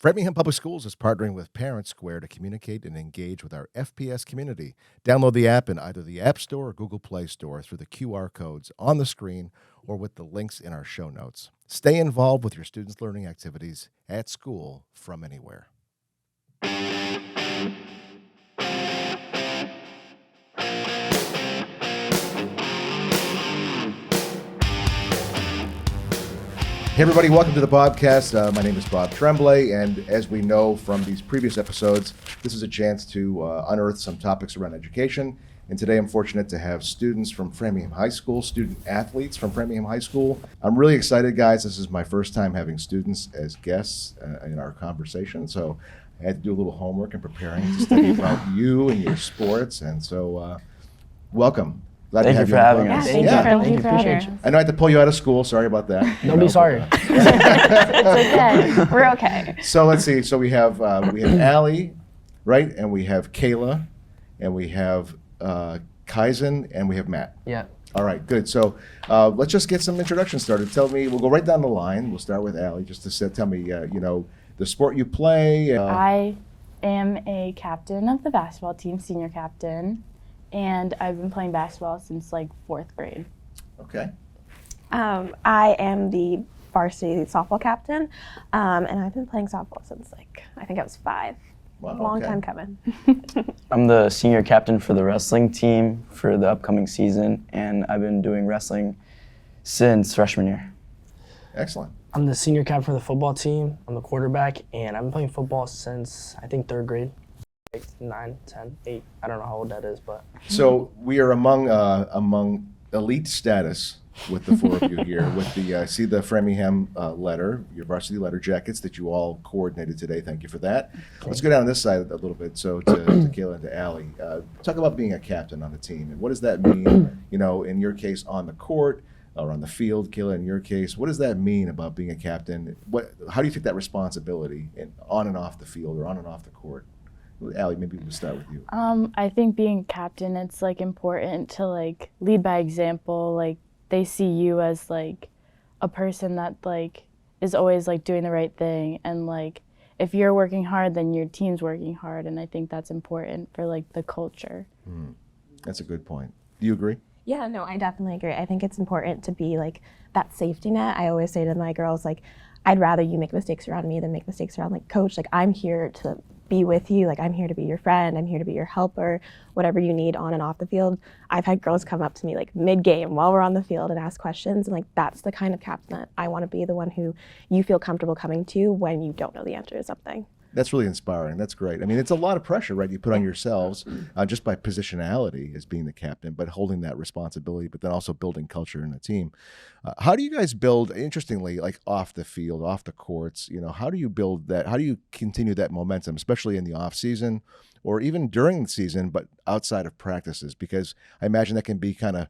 Framingham Public Schools is partnering with Parent Square to communicate and engage with our FPS community. Download the app in either the App Store or Google Play Store through the QR codes on the screen or with the links in our show notes. Stay involved with your students' learning activities at school from anywhere. Hey everybody, welcome to the Bobcast. My name is Bob Tremblay, and as we know from these previous episodes, this is a chance to unearth some topics around education. And today I'm fortunate to have students from Framingham High School, student athletes from Framingham High School. I'm really excited, guys. This is my first time having students as guests in our conversation, so I had to do a little homework in preparing to study about you and your sports, and so welcome. Glad Thank you for having us. Thank you for having us. I know I had to pull you out of school. Sorry about that. Don't be sorry. It's okay. We're okay. So let's see. So we have Allie, right? And we have Kayla, and we have Kaizen, and we have Matt. Yeah. All right, good. So let's just get some introductions started. Tell me, we'll go right down the line. We'll start with Allie, just to tell me, the sport you play. I am a captain of the basketball team, senior captain. And I've been playing basketball since like 4th grade. Okay. I am the varsity softball captain, and I've been playing softball since I think I was 5. Wow, Long okay. time coming. I'm the senior captain for the wrestling team for the upcoming season, and I've been doing wrestling since freshman year. Excellent. I'm the senior captain for the football team. I'm the quarterback, and I've been playing football since I think 3rd grade. 9, 10, 8. I don't know how old that is, but. So we are among elite status with the 4 of you here. With the see the Framingham letter, your varsity letter jackets that you all coordinated today. Thank you for that. Let's go down this side a little bit. So to Kayla and to Allie, talk about being a captain on the team and what does that mean? In your case on the court or on the field. Kayla, in your case, what does that mean about being a captain? How do you take that responsibility on and off the field or on and off the court? Allie, maybe we'll start with you. I think being a captain, it's important to lead by example. They see you as a person that is always doing the right thing, and if you're working hard, then your team's working hard, and I think that's important for the culture. That's a good point. Do you agree? Yeah, no, I definitely agree. I think it's important to be that safety net. I always say to my girls, I'd rather you make mistakes around me than make mistakes around coach. I'm here to be with you. I'm here to be your friend. I'm here to be your helper, whatever you need on and off the field. I've had girls come up to me mid-game while we're on the field and ask questions. And that's the kind of captain that I want to be, the one who you feel comfortable coming to when you don't know the answer to something. That's really inspiring. That's great. I mean, it's a lot of pressure, right? You put on yourselves just by positionality as being the captain, but holding that responsibility, but then also building culture in the team. How do you guys build, interestingly, off the field, off the courts, how do you build that? How do you continue that momentum, especially in the off season or even during the season, but outside of practices? Because I imagine that can be kind of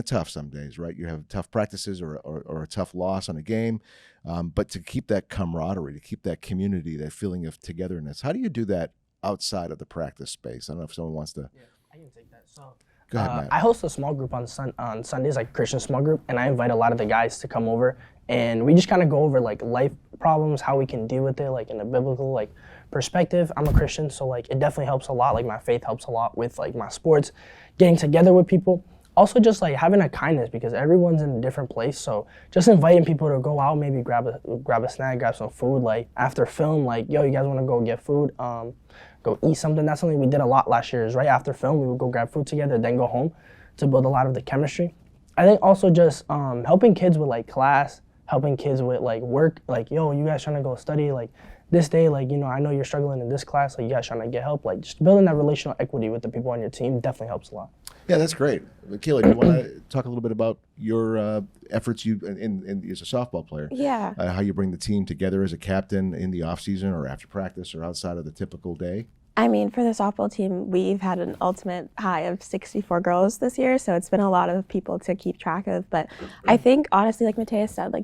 tough some days, right? You have tough practices or a tough loss on a game, but to keep that camaraderie, to keep that community, that feeling of togetherness, how do you do that outside of the practice space? I don't know if someone wants to. Yeah, I can take that. So go ahead, Matt. I host a small group on Sundays, Christian small group, and I invite a lot of the guys to come over, and we just kind of go over life problems, how we can deal with it, in a biblical perspective. I'm a Christian, so it definitely helps a lot. My faith helps a lot with my sports, getting together with people. Also just having a kindness, because everyone's in a different place. So just inviting people to go out, maybe grab a snack, grab some food. After film, yo, you guys want to go get food? Go eat something. That's something we did a lot last year. Is right after film, we would go grab food together, then go home to build a lot of the chemistry. I think also just helping kids with class, helping kids with work. Yo, you guys trying to go study this day? I know you're struggling in this class. You guys trying to get help? Just building that relational equity with the people on your team definitely helps a lot. Yeah, that's great. Kayla, do you want to talk a little bit about your efforts in as a softball player? Yeah. How you bring the team together as a captain in the off season or after practice or outside of the typical day? I mean, for the softball team, we've had an ultimate high of 64 girls this year, so it's been a lot of people to keep track of. But I think, honestly, like Mateus said,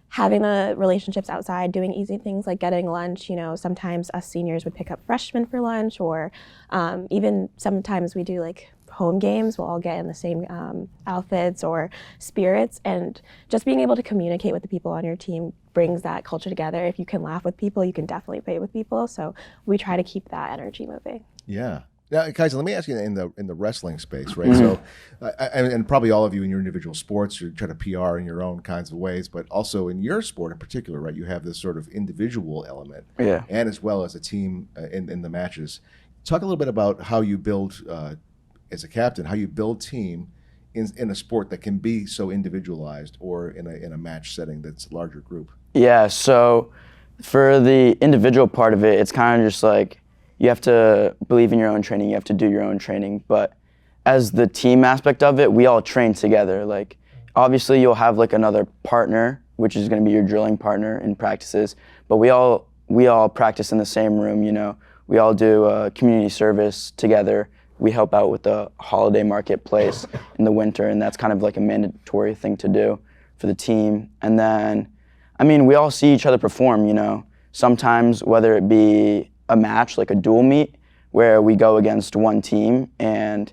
having the relationships outside, doing easy things like getting lunch, sometimes us seniors would pick up freshmen for lunch, or even sometimes we do home games, we'll all get in the same outfits or spirits, and just being able to communicate with the people on your team brings that culture together. If you can laugh with people, you can definitely play with people. So we try to keep that energy moving. Yeah. Now, Kaiser, let me ask you in the wrestling space, right? So, and probably all of you in your individual sports, you try to PR in your own kinds of ways, but also in your sport in particular, right? You have this sort of individual element, and as well as a team in the matches. Talk a little bit about how you build, as a captain, how you build team in a sport that can be so individualized, or in a match setting that's a larger group. Yeah. So, for the individual part of it, it's kind of just like, you have to believe in your own training, you have to do your own training. But as the team aspect of it, we all train together. Like, obviously you'll have like another partner, which is gonna be your drilling partner in practices, but we all practice in the same room, you know. We all do community service together. We help out with the holiday marketplace in the winter, and that's kind of like a mandatory thing to do for the team. And then, I mean, we all see each other perform, you know. Sometimes, whether it be a match, like a dual meet, where we go against one team, and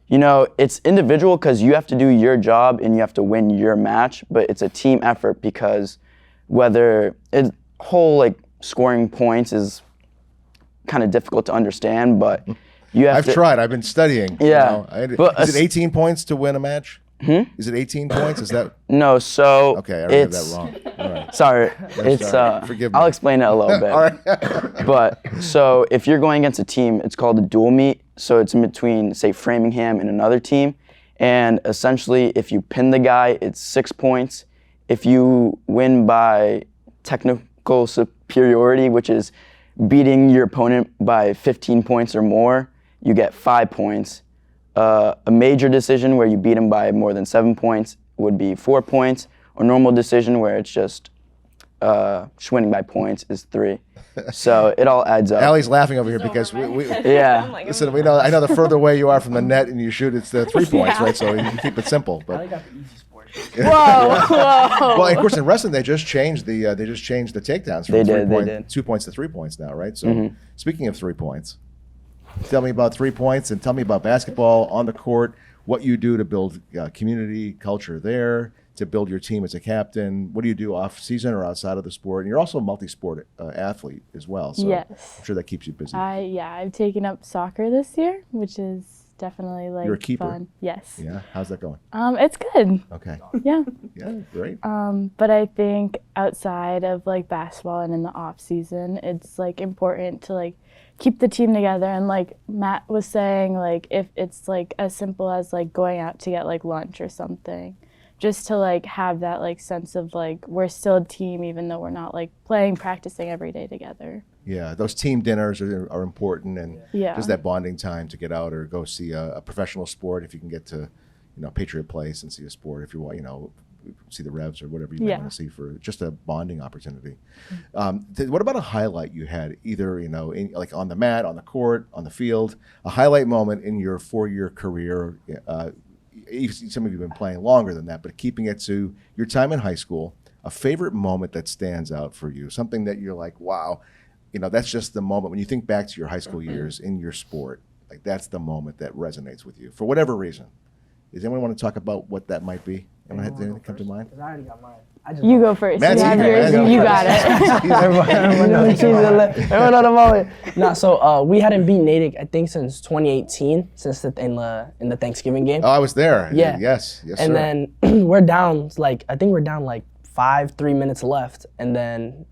you know, it's individual because you have to do your job and you have to win your match, but it's a team effort because whether it's whole like scoring points is kind of difficult to understand, but you have I've tried. I've been studying. Yeah. You know. But Is it 18 points to win a match? Is it 18 points? Is that no? So okay? I read that wrong. All right. Sorry, it's Forgive me. I'll explain it a little bit. All right. But so if you're going against a team, it's called a dual meet. So it's in between, say, Framingham and another team. And essentially, if you pin the guy, it's 6 points. If you win by technical superiority, which is beating your opponent by 15 points or more, you get 5 points. A major decision where you beat him by more than 7 points would be 4 points. Or normal decision where it's just winning by points is 3. So it all adds up. Allie's laughing over here because we Yeah. listen. We know. I know the further away you are from the net and you shoot, it's the 3 points, right? So you keep it simple. But I got the easy sport. Whoa. well, of course, in wrestling they just changed the takedowns from They 3 did, they point, did. 2 points to 3 points now, right? So speaking of 3 points, tell me about 3 points and tell me about basketball on the court. What you do to build community culture there, to build your team as a captain. What do you do off season or outside of the sport? And you're also a multi-sport athlete as well. So Yes. I'm sure that keeps you busy. I've taken up soccer this year, which is definitely like You're a keeper? fun. Yes. Yeah. How's that going? It's good. Okay. Yeah. Yeah. Great. But I think outside of like basketball and in the off season, it's like important to like keep the team together. And like Matt was saying, like if it's like as simple as like going out to get like lunch or something, just to like have that like sense of like we're still a team even though we're not like practicing every day together. Yeah, those team dinners are important, and Yeah. just that bonding time to get out or go see a professional sport if you can get to, Patriot Place and see a sport if you want, see the Revs or whatever you might Yeah. want to see for just a bonding opportunity. What about a highlight you had, either like on the mat, on the court, on the field, a highlight moment in your 4-year career? Some of you have been playing longer than that, but keeping it to your time in high school, a favorite moment that stands out for you, something that you're like, wow, that's just the moment when you think back to your high school years in your sport, like that's the moment that resonates with you for whatever reason. Does anyone want to talk about what that might be? Anyone have anything come to mind? Because I already got mine. You go first. Matt's You have eager. yours. Matt's You eager. got it. Everyone on the moment. Nah, so we hadn't beat Natick, I think, since 2018, since in the Thanksgiving game. Oh, I was there. Yeah. Yes, and sir. then we're down, I think we're down 3 minutes left, and then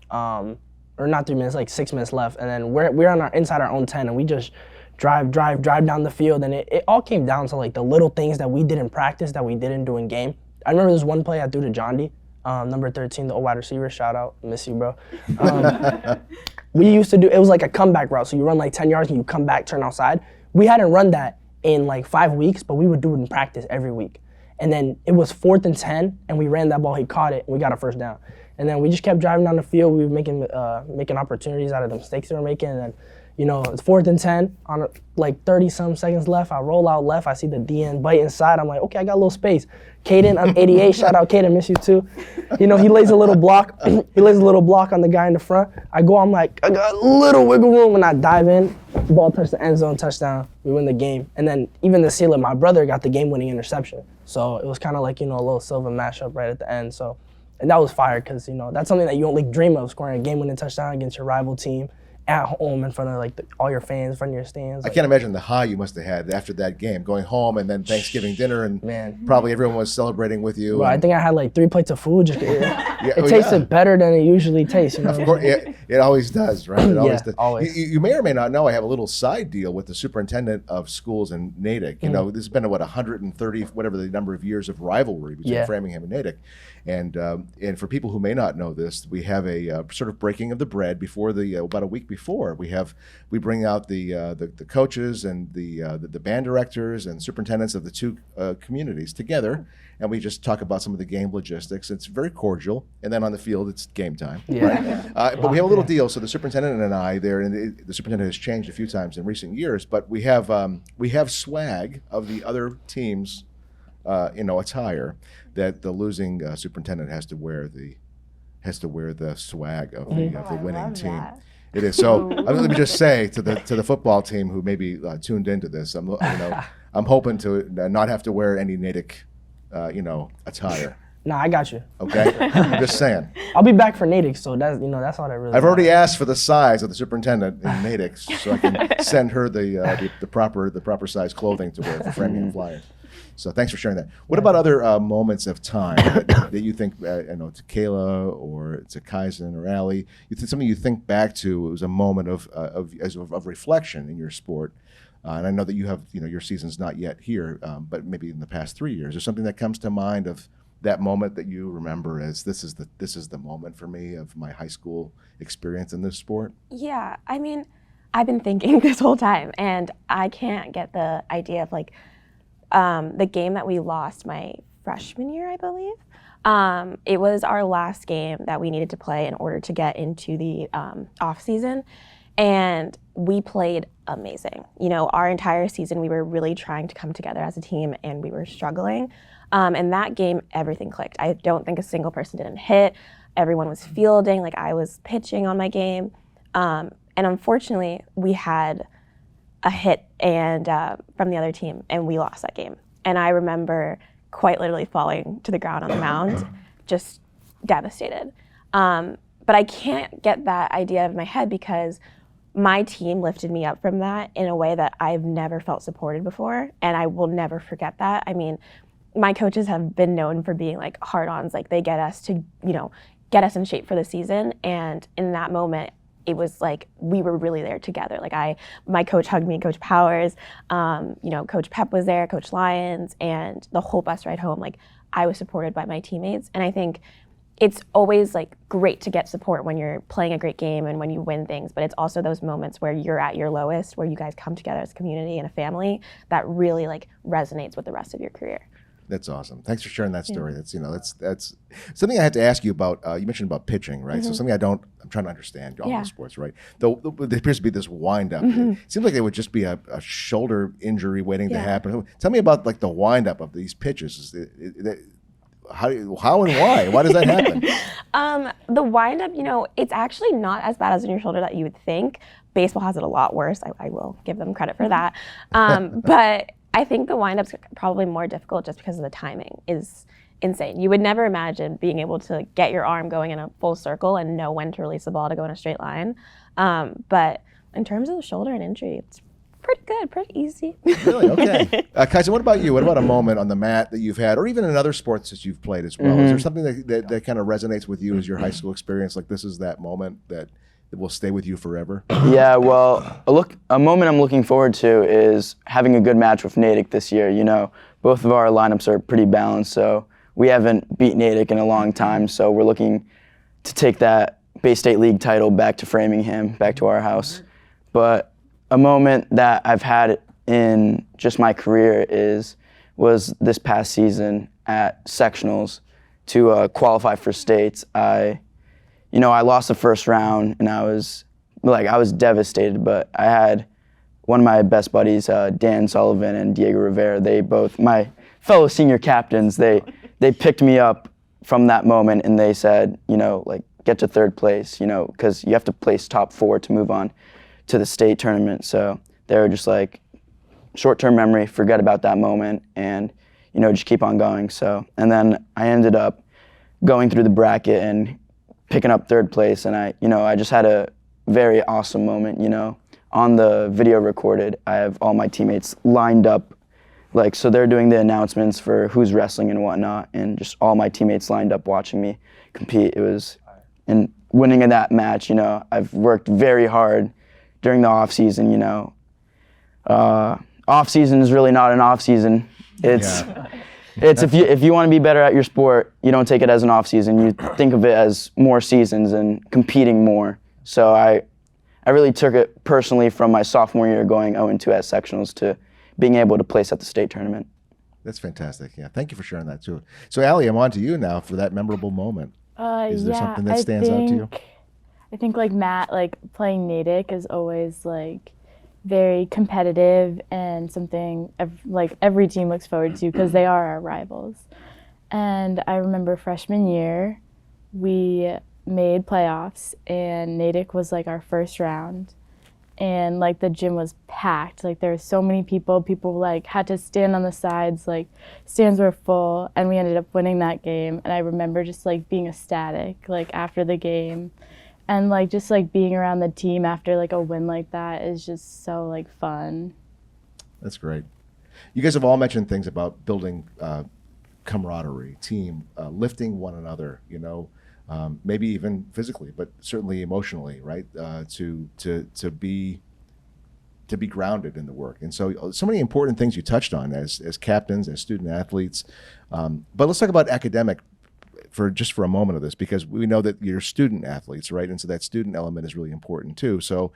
or not 3 minutes, 6 minutes left, and then we're on inside our own 10, and we just drive down the field, and it all came down to the little things that we did in practice that we didn't do in game. I remember this one play I threw to John D, number 13, the old wide receiver. Shout out, miss you, bro. We used to do, it was like a comeback route, so you run 10 yards and you come back, turn outside. We hadn't run that in 5 weeks, but we would do it in practice every week. And then it was 4th and 10, and we ran that ball. He caught it, and we got a first down. And then we just kept driving down the field. We were making opportunities out of the mistakes they were making. And then, It's 4th and 10 on like 30-some seconds left. I roll out left. I see the DN bite inside. I'm like, okay, I got a little space. Caden, I'm 88. Shout out Caden, miss you too. He lays a little block. He lays a little block on the guy in the front. I'm like, I got a little wiggle room, and I dive in. Ball touched the end zone, touchdown. We win the game. And then even the sealer, my brother got the game-winning interception. So it was kind of like, a little silver mashup right at the end. So, and that was fire because, that's something that you don't dream of, scoring a game-winning touchdown against your rival team at home in front of all your fans, in front of your stands. I can't imagine the high you must have had after that game, going home and then Thanksgiving dinner, and probably everyone was celebrating with you. Well, I think I had like 3 plates of food. It tasted better than it usually tastes. Of course, it always does, right? It always does. Always. You may or may not know I have a little side deal with the superintendent of schools in Natick. This has been 130, whatever the number of years of rivalry between Framingham and Natick. And for people who may not know this, we have a sort of breaking of the bread before about a week before. We bring out the coaches and the band directors and superintendents of the two communities together, and we just talk about some of the game logistics. It's very cordial, and then on the field it's game time. Right? But we have a little deal. So the superintendent and I there, and the superintendent has changed a few times in recent years, but we have swag of the other teams, attire that the losing superintendent has to wear the swag of the winning team. That. It is. So let me just say to the football team who may be tuned into this, I'm hoping to not have to wear any Natick, attire. Nah, I got you. Okay, I'm just saying. I'll be back for Natick, so that's all that really. I've already asked for the size of the superintendent in Natick, so I can send her the proper size clothing to wear for Framingham Flyers. So thanks for sharing that. What about other moments of time that you think, to Kayla or to Kaizen or Allie, something you think back to, it was a moment of reflection in your sport? And I know that you have, your season's not yet here, but maybe in the past 3 years, or something that comes to mind of that moment that you remember as this is the moment for me of my high school experience in this sport? Yeah, I mean, I've been thinking this whole time, and I can't get the idea of the game that we lost my freshman year, I believe. It was our last game that we needed to play in order to get into the off season, and we played amazing. Our entire season we were really trying to come together as a team, and we were struggling. And that game, everything clicked. I don't think a single person didn't hit. Everyone was fielding. I was pitching on my game, and unfortunately, we had a hit and from the other team, and we lost that game. And I remember quite literally falling to the ground on the mound, just devastated. But I can't get that idea out of my head because my team lifted me up from that in a way that I've never felt supported before, and I will never forget that. I mean, my coaches have been known for being hard-ons, they get us to, get us in shape for the season, and in that moment, it was we were really there together. My coach hugged me, Coach Powers, Coach Pep was there, Coach Lyons, and the whole bus ride home, I was supported by my teammates. And I think it's always great to get support when you're playing a great game and when you win things, but it's also those moments where you're at your lowest, where you guys come together as a community and a family that really resonates with the rest of your career. That's awesome. Thanks for sharing that story. That's something I had to ask you about. You mentioned about pitching, right? So something I'm trying to understand all the sports, right? Though there appears to be this wind up. It seems like it would just be a shoulder injury waiting to happen. Tell me about the wind up of these pitches. How and why? Why does that happen? The wind up, it's actually not as bad as in your shoulder that you would think. Baseball has it a lot worse. I will give them credit for that. But I think the wind-up's probably more difficult just because of the timing is insane. You would never imagine being able to get your arm going in a full circle and know when to release the ball to go in a straight line. But in terms of the shoulder and injury, it's pretty good, pretty easy. Really? Okay. Kaiser, what about you? What about a moment on the mat that you've had, or even in other sports that you've played as well? Is there something that kind of resonates with you as your high school experience? This is that moment that will stay with you forever? Yeah, well, a moment I'm looking forward to is having a good match with Natick this year. Both of our lineups are pretty balanced, so we haven't beat Natick in a long time, so we're looking to take that Bay State League title back to Framingham, back to our house. But a moment that I've had in just my career was this past season at sectionals to qualify for states. I lost the first round, and I was like I was devastated, but I had one of my best buddies, Dan Sullivan and Diego Rivera, they both, my fellow senior captains, they picked me up from that moment and they said, you know, like get to third place, you know, because you have to place top 4 to move on to the state tournament. So they were just like, short-term memory, forget about that moment and, you know, just keep on going. So, and then I ended up going through the bracket and picking up third place, and I just had a very awesome moment, you know. On the video recorded, I have all my teammates lined up, like, so they're doing the announcements for who's wrestling and whatnot, and just all my teammates lined up watching me compete. It was, and winning in that match, you know, I've worked very hard during the off season, you know. Off season is really not an off season. It's if you want to be better at your sport, you don't take it as an off season. You think of it as more seasons and competing more. So I really took it personally from my sophomore year going 0-2 at sectionals to being able to place at the state tournament. That's fantastic. Yeah, thank you for sharing that too. So Allie, I'm on to you now for that memorable moment. Is there something that stands out to you? I think like Matt, like playing Natick is always like very competitive and something like every team looks forward to because they are our rivals. And I remember freshman year, we made playoffs and Natick was like our first round. And like the gym was packed. Like there were so many people like had to stand on the sides, like stands were full, and we ended up winning that game. And I remember just like being ecstatic like after the game. And like just like being around the team after like a win like that is just so like fun. That's great. You guys have all mentioned things about building camaraderie, team, lifting one another, you know, maybe even physically, but certainly emotionally, right? To be grounded in the work. And so many important things you touched on as captains, as student athletes. But let's talk about academic for a moment of this, because we know that you're student athletes, right? And so that student element is really important too. So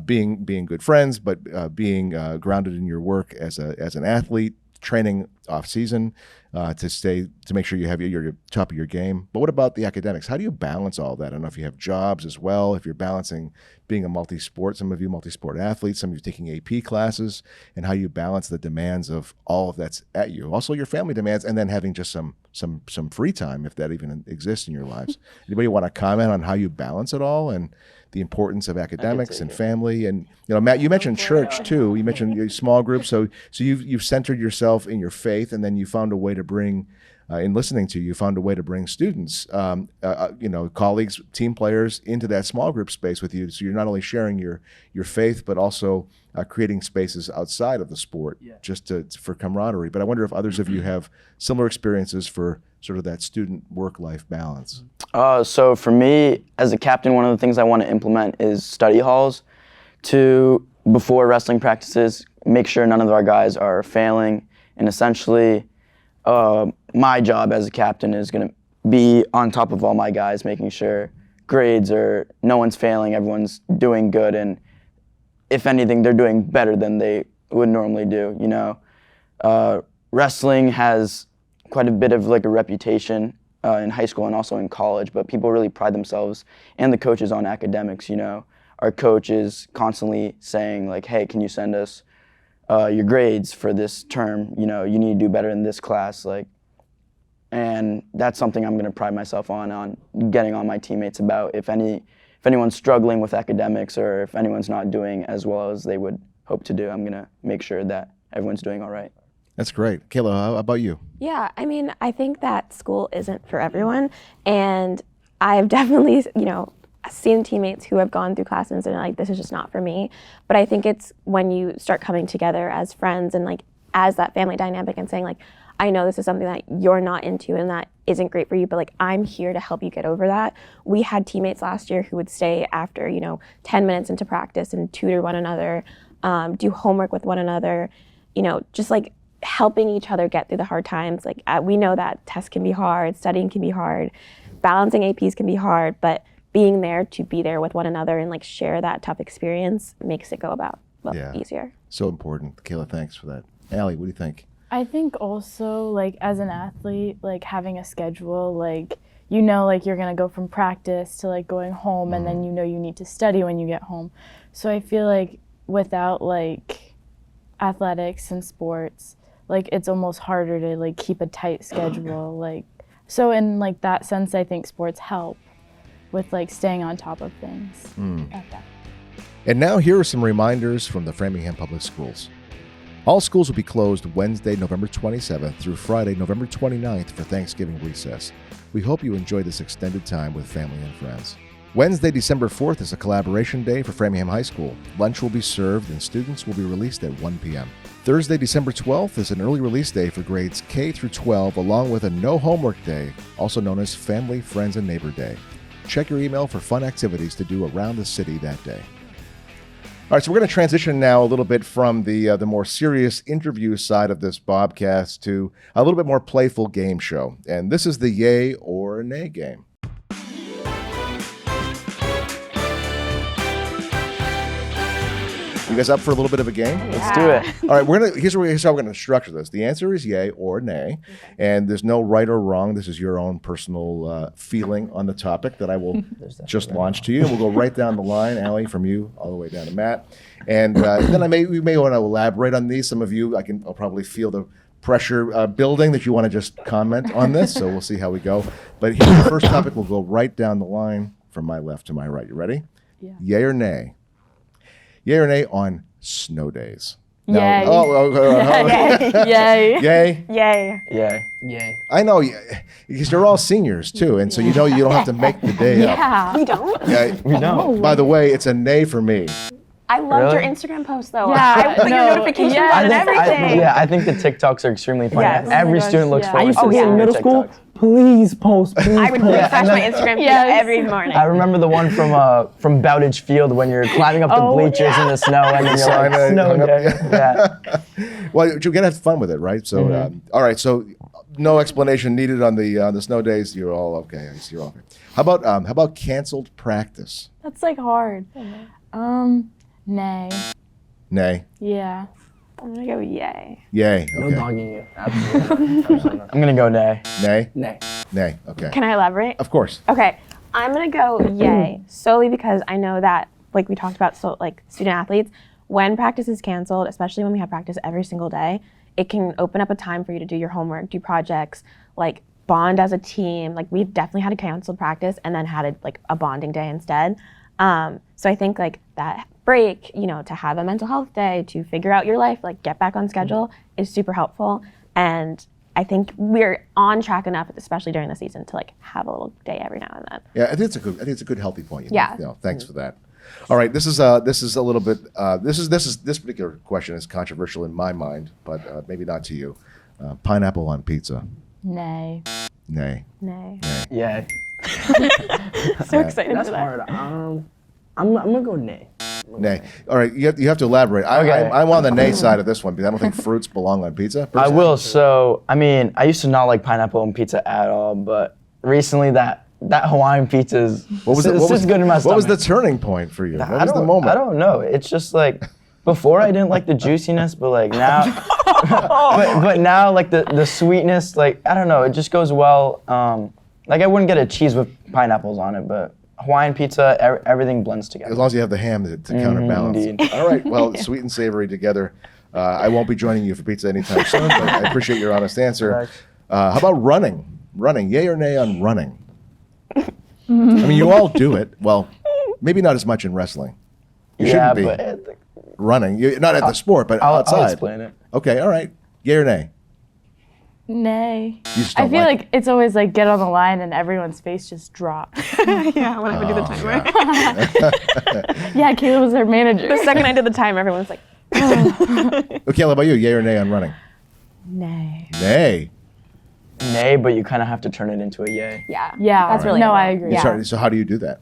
being good friends, but being grounded in your work as an athlete, training off season to make sure you have your top of your game. But what about the academics? How do you balance all that? I don't know if you have jobs as well, if you're balancing being a multi-sport, some of you multi-sport athletes, some of you taking AP classes, and how you balance the demands of all of that's at you. Also your family demands, and then having just some free time, if that even exists in your lives. Anybody want to comment on how you balance it all and the importance of academics and family? And you know, Matt, you mentioned church too. You mentioned your small groups. So you've centered yourself in your faith, and then you found a way to bring, in listening to you, found a way to bring students, you know, colleagues, team players into that small group space with you. So you're not only sharing your faith, but also creating spaces outside of the sport, just for camaraderie. But I wonder if others of you have similar experiences for sort of that student work-life balance. So for me, as a captain, one of the things I want to implement is study halls to, before wrestling practices, make sure none of our guys are failing. And essentially, my job as a captain is going to be on top of all my guys, making sure grades are, no one's failing, everyone's doing good, and if anything, they're doing better than they would normally do, you know. Wrestling has quite a bit of like a reputation in high school and also in college, but people really pride themselves and the coaches on academics, you know. Our coach is constantly saying like, hey, can you send us your grades for this term? You know, you need to do better in this class, like, and that's something I'm going to pride myself on getting on my teammates about. If anyone's struggling with academics or if anyone's not doing as well as they would hope to do, I'm going to make sure that everyone's doing all right. That's great. Kayla, how about you? Yeah, I mean, I think that school isn't for everyone, and I've definitely, you know, seen teammates who have gone through classes and are like, this is just not for me. But I think it's when you start coming together as friends and like as that family dynamic and saying like, I know this is something that you're not into and that isn't great for you, but like I'm here to help you get over that. We had teammates last year who would stay after, you know, 10 minutes into practice and tutor one another, do homework with one another, you know, just like helping each other get through the hard times. Like we know that tests can be hard, studying can be hard, balancing APs can be hard, but being there to be there with one another and like share that tough experience makes it go about easier. So important. Kayla, thanks for that. Allie, what do you think? I think also like as an athlete, like having a schedule, like you know, like you're gonna go from practice to like going home, and then you know you need to study when you get home. So I feel like without like athletics and sports, like it's almost harder to like keep a tight schedule. Like, so in like that sense, I think sports help with like staying on top of things. And now here are some reminders from the Framingham Public Schools. All schools will be closed Wednesday, November 27th through Friday, November 29th for Thanksgiving recess. We hope you enjoy this extended time with family and friends. Wednesday, December 4th is a collaboration day for Framingham High School. Lunch will be served and students will be released at 1 p.m. Thursday, December 12th is an early release day for grades K through 12, along with a no homework day, also known as Family, Friends, and Neighbor Day. Check your email for fun activities to do around the city that day. All right, so we're going to transition now a little bit from the more serious interview side of this Bobcast to a little bit more playful game show. And this is the yay or nay game. You guys up for a little bit of a game? Let's do it. All right, here's how we're going to structure this. The answer is yay or nay, and there's no right or wrong. This is your own personal feeling on the topic that I will just launch to you. We'll go right down the line, Allie, from you all the way down to Matt, and then we may want to elaborate on these. Some of you, I'll probably feel the pressure building that you want to just comment on this. So we'll see how we go. But here's the first topic. We'll go right down the line from my left to my right. You ready? Yeah. Yay or nay? Yay or nay on snow days? Yay. Yay. Yay. Yay. Yeah. Yay. I know, because you're all seniors too, and so you know you don't have to make the day up. Yeah. We don't? Yeah, We know. by the way, it's a nay for me. I loved your Really? Instagram post though. Yeah, I put your no, notifications yeah. on and everything. I think the TikToks are extremely funny. Yes. Oh my Every gosh, student looks yeah. forward I used to to be seeing in their middle school. TikToks. Please post. Please I would post. refresh and my then- Instagram feed Yes. every morning. I remember the one from Bowditch Field when you're climbing up the Oh, bleachers in the snow and then you're Sign like, it, snow hung up, day. yeah. Yeah. Well, you're gonna have fun with it, right? So, all right. So, no explanation needed on the snow days. You're all okay. I see you're all okay. How about canceled practice? That's like hard. Nay. Nay. Yeah. I'm gonna go yay. Yay. No Okay. dogging you. Absolutely. Absolutely not. I'm going to go nay. Nay. Nay. Nay. Okay. Can I elaborate? Of course. Okay, I'm gonna go yay solely because I know that, like we talked about, so like student athletes, when practice is canceled, especially when we have practice every single day, it can open up a time for you to do your homework, do projects, like bond as a team. Like we've definitely had a canceled practice and then had a bonding day instead. So I think like that break, to have a mental health day, to figure out your life, like get back on schedule is super helpful. And I think we're on track enough, especially during the season, to like have a little day every now and then. Yeah, I think it's a good healthy point. Yeah. Thanks for that. All right, this is a little bit. This particular question is controversial in my mind, but maybe not to you. Pineapple on pizza. Nay. Nay. Nay. Yeah. So excited That's for that. hard. I'm gonna go nay. Nay. All right, you have to elaborate. Okay. I'm on the nay side of this one because I don't think fruits belong on pizza. I personally. will. So, I used to not like pineapple on pizza at all, but recently that Hawaiian pizza is sits good in my stomach. What was the turning point for you? What was the moment? I don't know. It's just like before I didn't like the juiciness, but like now, but now like the sweetness, like I don't know, it just goes well. Like I wouldn't get a cheese with pineapples on it, but Hawaiian pizza, everything blends together. As long as you have the ham to counterbalance. indeed. All right. Well, sweet and savory together. I won't be joining you for pizza anytime soon, but I appreciate your honest answer. How about running? Running, yay or nay on running? I mean, you all do it. Well, maybe not as much in wrestling. You Yeah, shouldn't be but running. Not at the sport, but outside. I'll explain it. Okay. All right. Yay or nay? Nay. You just I don't feel like like it's always like get on the line and everyone's face just drops. Yeah, when I would do the timer. Yeah, Kayla was our manager. The second I did the timer, everyone's like, Okay, how about you? Yay or nay on running? nay. Nay. Nay, but you kind of have to turn it into a yay. Yeah. Yeah, That's really no, cool. I agree. Yeah. Sorry, so how do you do that?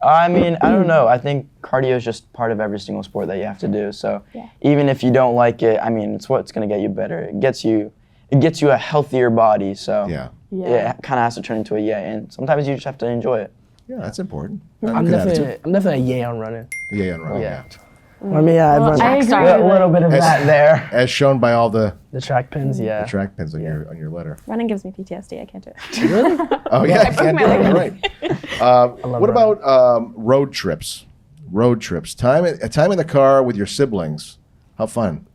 I don't know. I think cardio is just part of every single sport that you have to do. So even if you don't like it, it's what's going to get you better. It gets you a healthier body. So Yeah. Yeah. it kind of has to turn into a yay. And sometimes you just have to enjoy it. Yeah, that's important. I'm Good attitude. definitely a yay on running. Yay on running. Yeah. I mean, yeah, Well, I agree A with little bit of that there. As shown by all the the track pins, yeah. track pins on your letter. Running gives me PTSD. I can't do it. Really? Oh yeah, I can't do it. You're right. What running. about road trips? Road trips. Time in the car with your siblings. How fun.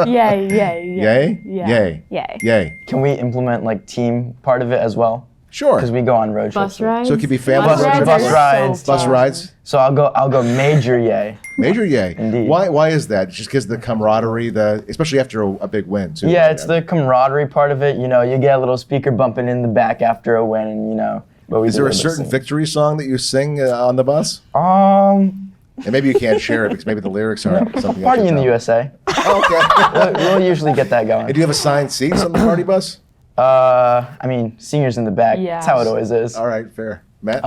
Yay. Yay? Yeah. Yay. Yay. Yay. Can we implement like team part of it as well? Sure. Because we go on road Bus trips. rides. So it could be family Bus road rides. trips. Bus are rides. so Bus fun. rides. So I'll go major yay. Major yay. Indeed. Why is that? Just because the camaraderie, especially after a big win too. Yeah, it's the camaraderie part of it. You know, you get a little speaker bumping in the back after a win, and you know. But Is there a certain victory song that you sing on the bus? Um, And maybe you can't share it because maybe the lyrics aren't something. Party in the US. USA. Oh, okay. We'll usually get that And going. do you have assigned seats on the party bus? I mean, seniors in the back. Yeah. That's how it always is. All right, fair. Matt?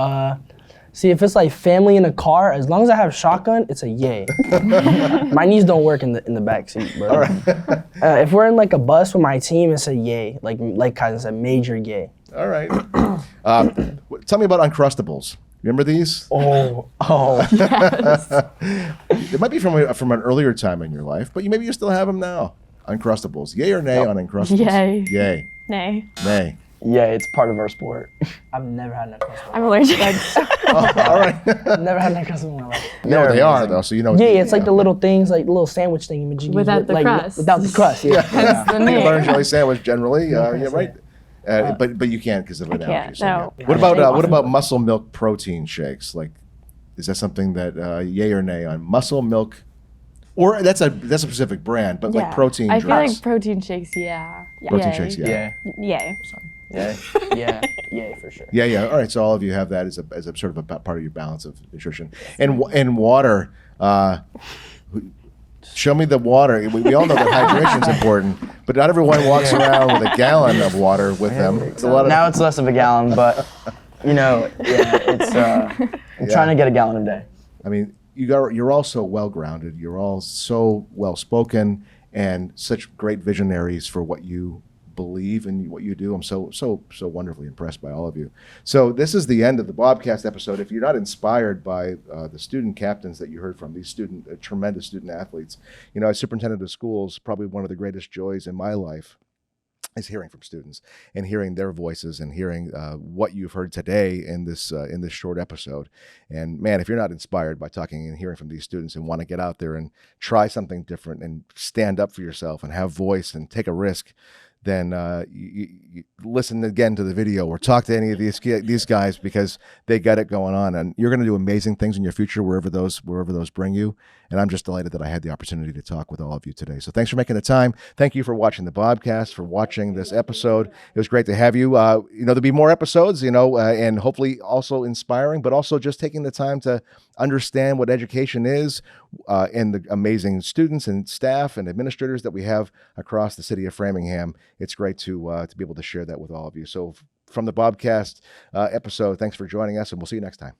See, if it's like family in a car, as long as I have shotgun, it's a yay. My knees don't work in the back seat, bro. All right. If we're in like a bus with my team, it's a yay. Like Kaizen said, major yay. All right. Tell me about Uncrustables. Remember these? Oh. It might be from an earlier time in your life, but maybe you still have them now. Uncrustables. Yay or nay on Uncrustables? Yay. Yay. Nay. Nay. Yeah, it's part of our sport. I've never had an Uncrustable. I'm allergic. All right. Never had an Uncrustable in my life. You know what they They're are, amazing. though, so you know. Yeah, it's like the little things, like the little sandwich thing. Without the crust. Without the crust, yeah. That's the Peanut name. butter and jelly sandwich generally. Yeah, crust, right. But you can't because of an allergy. can't, so, no. yeah. What about muscle milk protein shakes? Like, is that something that yay or nay on muscle milk? Or that's a specific brand, but like Yeah. protein I feel drinks. like protein shakes, yeah. Protein Yay. shakes, yeah. Yay. Yeah. Yeah, yay for sure. Yeah. All right. So all of you have that as a sort of a part of your balance of nutrition. And water. Show me the water. We all know that hydration is important, but not everyone walks around with a gallon of water with them. It's a lot of. Now it's less of a gallon, but you know, yeah, it's. I'm trying to get a gallon a day. I mean, you're all so well grounded. You're all so well spoken and such great visionaries for what you believe in what you do. I'm so wonderfully impressed by all of you. So this is the end of the Bobcast episode. If you're not inspired by the student captains that you heard from, these tremendous student athletes, you know, as superintendent of schools, probably one of the greatest joys in my life is hearing from students and hearing their voices and hearing what you've heard today in this short episode. And man, if you're not inspired by talking and hearing from these students and want to get out there and try something different and stand up for yourself and have voice and take a risk, then you listen again to the video or talk to any of these guys because they got it going on, and you're going to do amazing things in your future wherever those bring you. And I'm just delighted that I had the opportunity to talk with all of you today. So thanks for making the time. Thank you for watching the Bobcast, for watching this episode. It was great to have you. There'll be more episodes, and hopefully also inspiring, but also just taking the time to understand what education is and the amazing students and staff and administrators that we have across the city of Framingham. It's great to be able to share that with all of you. So from the Bobcast episode, thanks for joining us, and we'll see you next time.